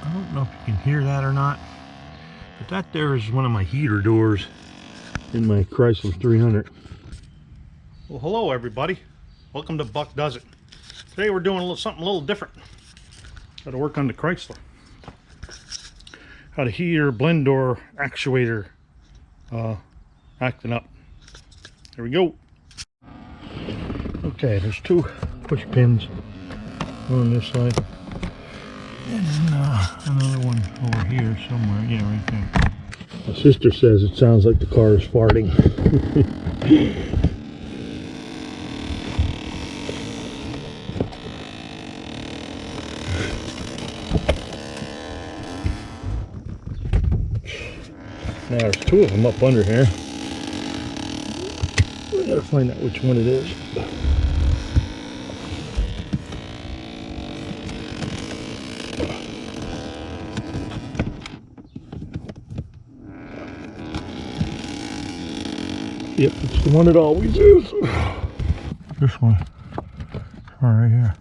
I don't know if you can hear that or not, but that there is one of my heater doors in my Chrysler 300. Well, hello everybody. Welcome to Buck Does It. Today we're doing something a little different. Got to work on the Chrysler. Got a heater blend door actuator acting up. There we go. Okay, there's two push pins on this side. And another one over here somewhere. Yeah, right there. My sister says it sounds like the car is farting. Now there's two of them up under here. We gotta find out which one it is. Yep, it's the one it always is. This one. Right here.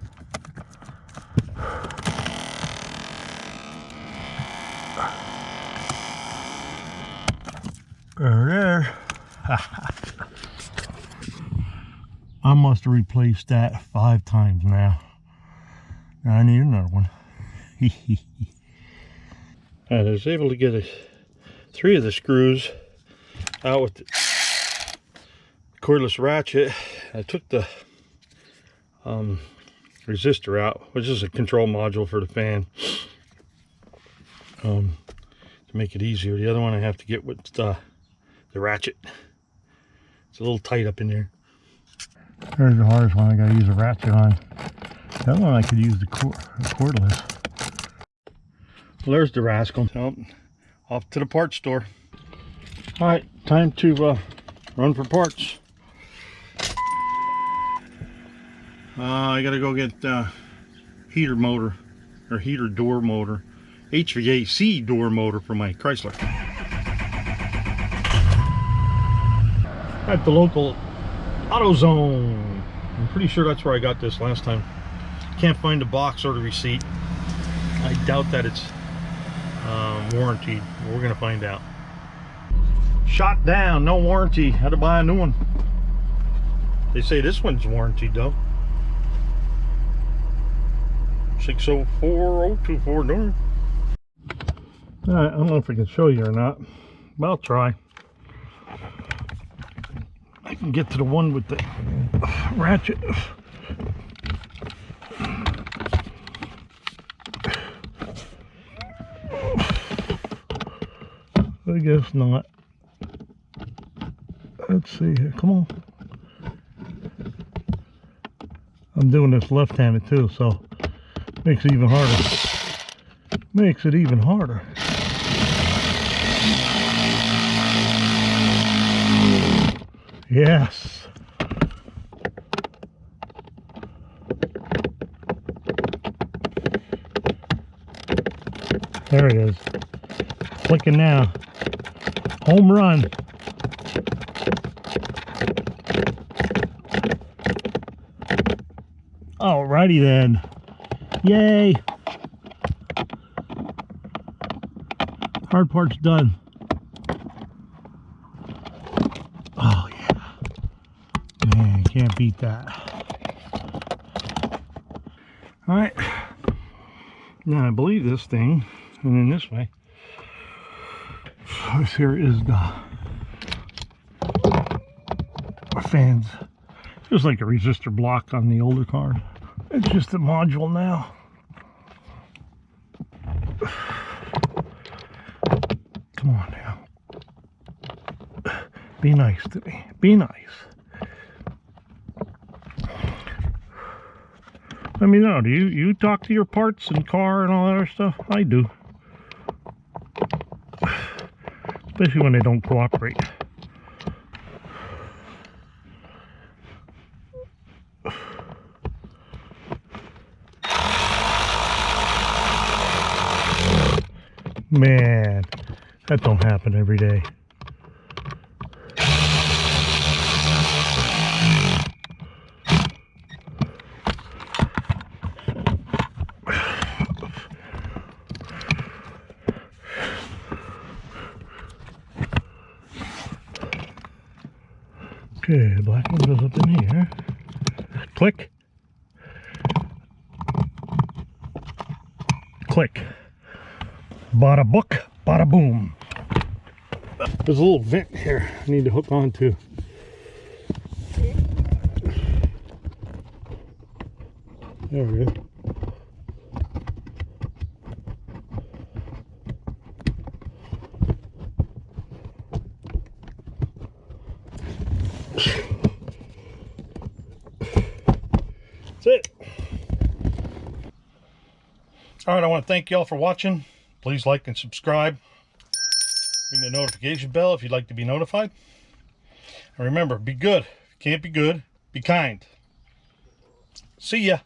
There it is. I must have replaced that 5 times now. Now I need another one. I was able to get 3 of the screws out with the cordless ratchet. I took the resistor out, which is a control module for the fan, to make it easier. The other one I have to get with the ratchet. It's a little tight up in there. There's the hardest one I gotta use a ratchet on. The other one I could use the cordless. Well, there's the rascal. So, off to the parts store. Alright, time to run for parts. I gotta go get heater motor, or heater door motor, HVAC door motor for my Chrysler. At the local AutoZone. I'm pretty sure that's where I got this last time. Can't find the box or the receipt. I doubt that it's warranted. We're gonna find out. Shot down, no warranty. Had to buy a new one. They say this one's warranted though. 604024 door. Alright, I don't know if I can show you or not, but I'll try. I can get to the one with the ratchet. I guess not. Let's see here. Come on. I'm doing this left-handed too, so makes it even harder. Makes it even harder. Yes. There it is. Clicking now. Home run. Alrighty then. Yay. Hard part's done. Oh yeah. Man, can't beat that. Alright. Now I believe this thing, and then this way. This here is the fans. Just like a resistor block on the older car. It's just a module now. Come on now. Be nice to me. Be nice. Let me know. Do you talk to your parts and car and all that other stuff? I do. Especially when they don't cooperate. Man, that don't happen every day. Okay, the black one goes up in here. Click. Click. Bada book, bada boom. There's a little vent here I need to hook onto. There we go. That's it. All right, I want to thank y'all for watching. Please like and subscribe. Ring the notification bell if you'd like to be notified. And remember, be good. If you can't be good, be kind. See ya.